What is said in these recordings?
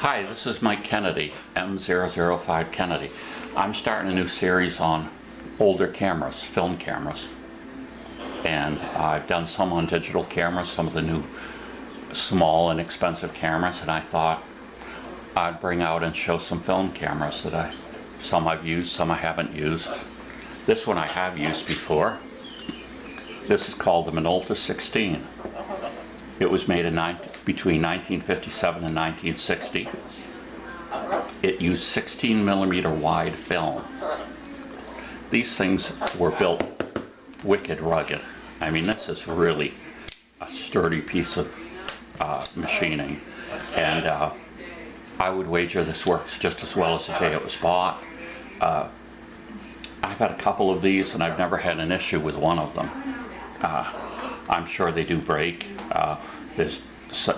Hi, this is Mike Kennedy, M005 Kennedy. I'm starting a new series on older cameras, film cameras. And I've done some on digital cameras, some of the new small and expensive cameras, and I thought I'd bring out and show some film cameras that some I've used, some I haven't used. This one I have used before. This is called the Minolta 16. It was made between 1957 and 1960. It used 16mm wide film. These things were built wicked rugged. I mean, this is really a sturdy piece of machining. And I would wager this works just as well as the day it was bought. I've had a couple of these and I've never had an issue with one of them. I'm sure they do break.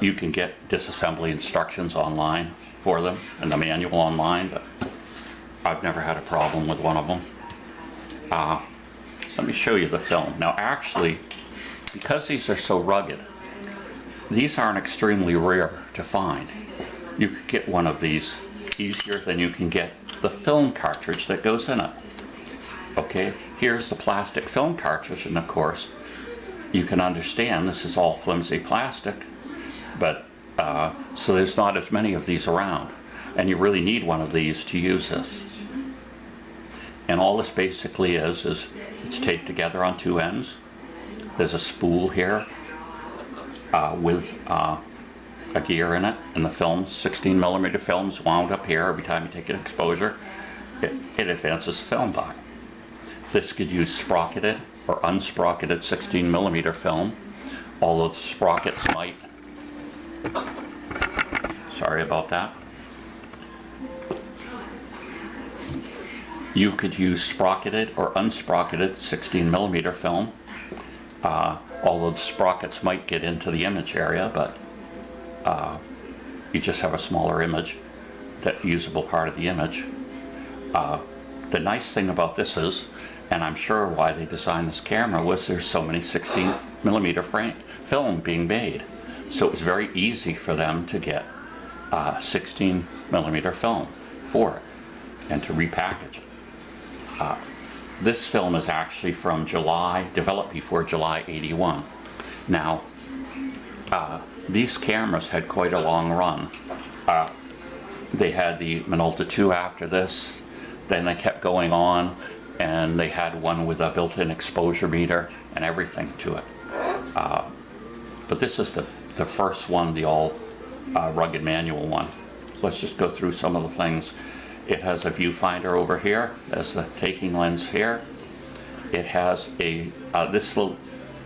You can get disassembly instructions online for them and the manual online, but I've never had a problem with one of them. Let me show you the film. Now actually, because these are so rugged, these aren't extremely rare to find. You could get one of these easier than you can get the film cartridge that goes in it. Okay, here's the plastic film cartridge, and of course, you can understand this is all flimsy plastic, but so there's not as many of these around, and you really need one of these to use this. And all this basically is it's taped together on two ends. There's a spool here with a gear in it, and the film, 16mm film's wound up here. Every time you take an exposure, it advances the film by. This could use sprocketed or unsprocketed 16mm film, although the sprockets might, sorry about that. You could use sprocketed or unsprocketed 16mm film, although the sprockets might get into the image area, but you just have a smaller image, that usable part of the image. The nice thing about this is, and I'm sure why they designed this camera, was there's so many 16mm film being made. So it was very easy for them to get 16mm film for it and to repackage it. This film is actually from July, developed before July '81. Now, these cameras had quite a long run. They had the Minolta 2 after this, then they kept going on, and they had one with a built-in exposure meter and everything to it. But this is the first one, the all rugged manual one. So let's just go through some of the things. It has a viewfinder over here. There's the taking lens here. It has this little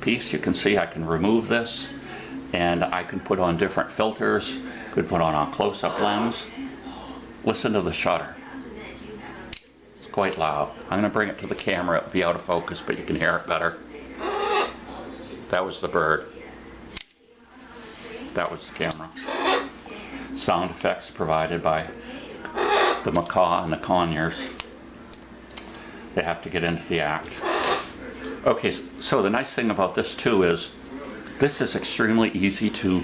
piece. You can see I can remove this, and I can put on different filters. Could put on a close-up lens. Listen to the shutter. It's quite loud. I'm going to bring it to the camera. It'll be out of focus, but you can hear it better. That was the bird. That was the camera. Sound effects provided by the macaw and the conures. They have to get into the act. Okay, so the nice thing about this too is this is extremely easy to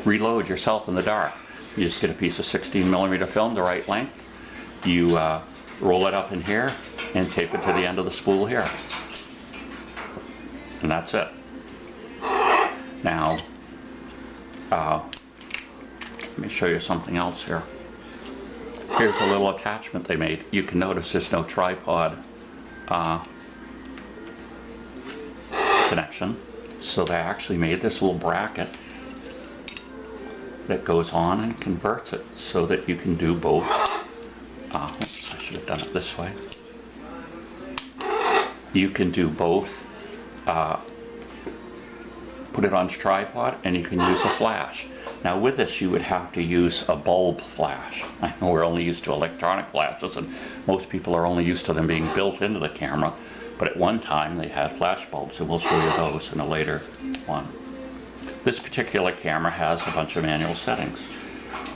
reload yourself in the dark. You just get a piece of 16mm film the right length. You roll it up in here and tape it to the end of the spool here. And that's it. Now, let me show you something else here. Here's a little attachment they made. You can notice there's no tripod connection. So they actually made this little bracket that goes on and converts it so that you can do both. I should have done it this way. You can do both. Put it on tripod, and you can use a flash. Now with this you would have to use a bulb flash. I know we're only used to electronic flashes, and most people are only used to them being built into the camera, but at one time they had flash bulbs, and we'll show you those in a later one. This particular camera has a bunch of manual settings.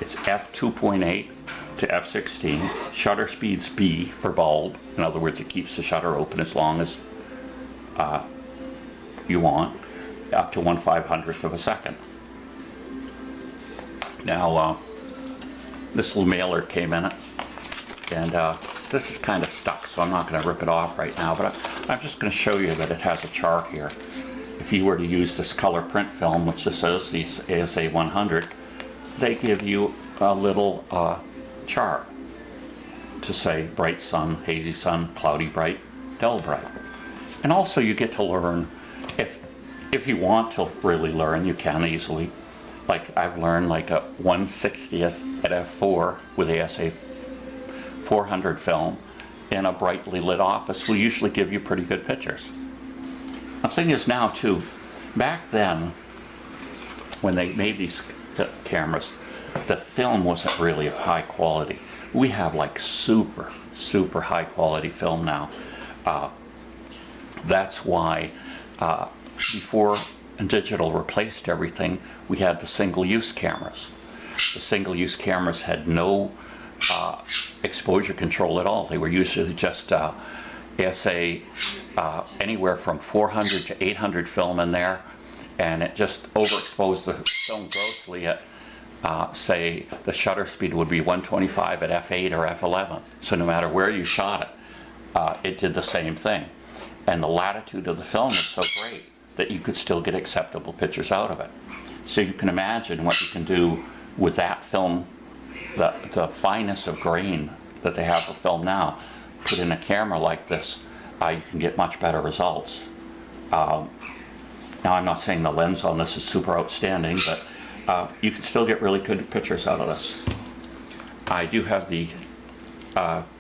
It's f2.8 to f16, shutter speed's B for bulb. In other words, it keeps the shutter open as long as you want, up to 1/500th of a second. Now, this little mailer came in it, and this is kind of stuck, so I'm not going to rip it off right now, but I'm just going to show you that it has a chart here. If you were to use this color print film, which this is the ASA 100, they give you a little chart to say bright sun, hazy sun, cloudy bright, dull bright. And also you get to learn, if you want to really learn, you can easily. Like I've learned like a 1/60th at f4 with ASA 400 film in a brightly lit office will usually give you pretty good pictures. The thing is now too, back then when they made these cameras, the film wasn't really of high quality. We have like super high quality film now. That's why before digital replaced everything, we had the single-use cameras. The single-use cameras had no exposure control at all. They were usually just ASA anywhere from 400 to 800 film in there, and it just overexposed the film grossly at say the shutter speed would be 125 at f8 or f11. So no matter where you shot it, it did the same thing. And the latitude of the film was so great that you could still get acceptable pictures out of it. So you can imagine what you can do with that film, the fineness of grain that they have for film now, put in a camera like this, you can get much better results. Now I'm not saying the lens on this is super outstanding, but you can still get really good pictures out of this. I do have the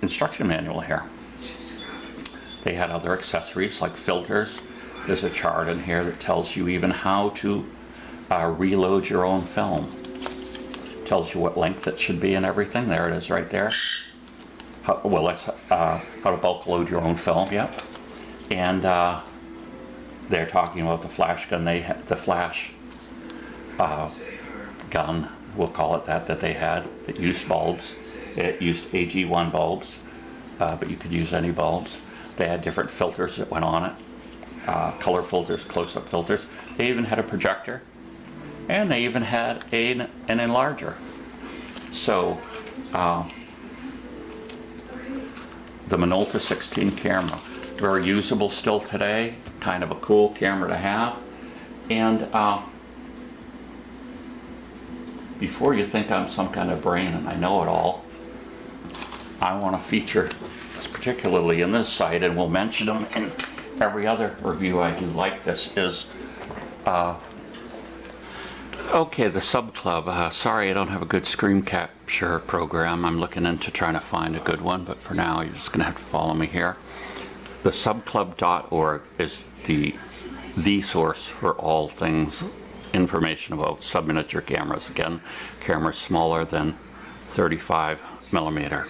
instruction manual here. They had other accessories like filters. There's a chart in here that tells you even how to reload your own film. Tells you what length it should be and everything. There it is right there. Well, that's how to bulk load your own film, yep. And they're talking about the flash gun. The flash gun, we'll call it that they had. It used bulbs. It used AG1 bulbs, but you could use any bulbs. They had different filters that went on it. Color filters, close-up filters. They even had a projector, and they even had an enlarger. So the Minolta 16 camera, very usable still today, kind of a cool camera to have. And before you think I'm some kind of brain and I know it all, I want to feature, particularly in this site, and we'll mention them in every other review I do like this, is okay, the Sub Club. Sorry I don't have a good screen capture program. I'm looking into trying to find a good one, but for now you're just going to have to follow me here. The subclub.org is the source for all things information about sub-miniature cameras. Again, cameras smaller than 35 millimeter.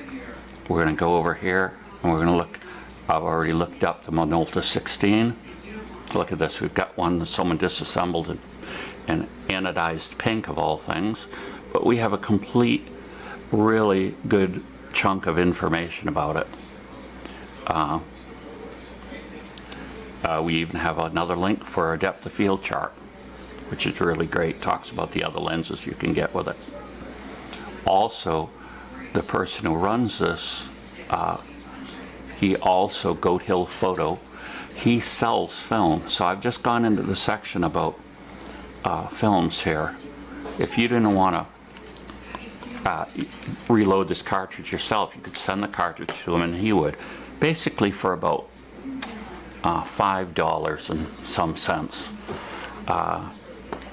We're going to go over here and we're going to look. I've already looked up the Minolta 16. Look at this. We've got one that someone disassembled in anodized pink of all things, but we have a complete, really good chunk of information about it. We even have another link for a depth of field chart, which is really great. Talks about the other lenses you can get with it. Also, the person who runs this, he also, Goat Hill Photo, he sells film. So I've just gone into the section about films here. If you didn't want to reload this cartridge yourself, you could send the cartridge to him and he would. Basically for about $5 and some cents.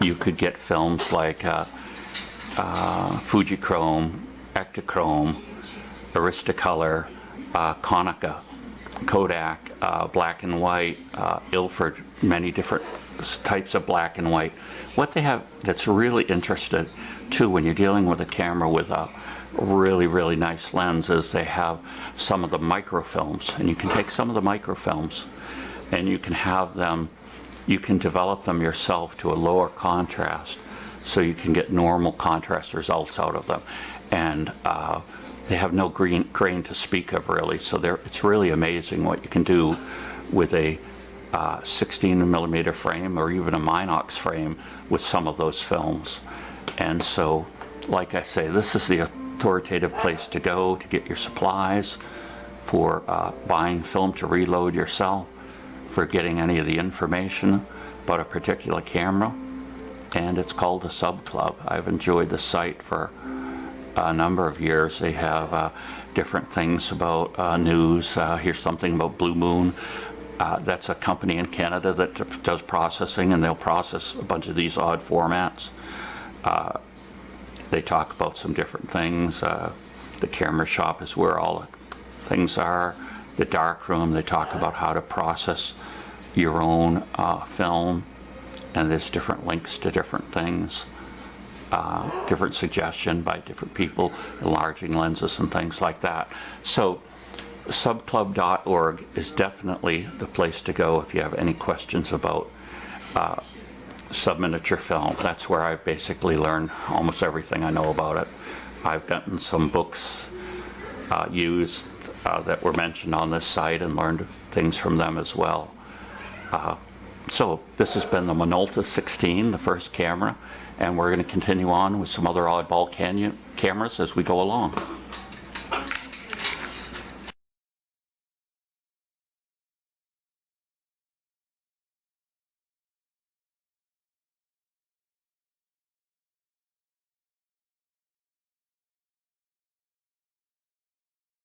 You could get films like Fujichrome, Ektachrome, Aristocolor, Konica, Kodak, black and white, Ilford, many different types of black and white. What they have that's really interesting too when you're dealing with a camera with a really, really nice lens is they have some of the microfilms, and you can take some of the microfilms and you can have them, you can develop them yourself to a lower contrast so you can get normal contrast results out of them. And they have no grain to speak of really, so it's really amazing what you can do with a 16 millimeter frame or even a Minox frame with some of those films. And so, like I say, this is the authoritative place to go to get your supplies, for buying film to reload yourself, for getting any of the information about a particular camera. And it's called the Sub Club. I've enjoyed the site for a number of years. They have different things about news. Here's something about Blue Moon. That's a company in Canada that does processing, and they'll process a bunch of these odd formats. They talk about some different things. The camera shop is where all the things are. The dark room, they talk about how to process your own film, and there's different links to different things, different suggestion by different people, enlarging lenses and things like that. So subclub.org is definitely the place to go if you have any questions about subminiature film. That's where I basically learned almost everything I know about it. I've gotten some books used that were mentioned on this site and learned things from them as well. So this has been the Minolta 16, the first camera, and we're going to continue on with some other oddball cameras as we go along.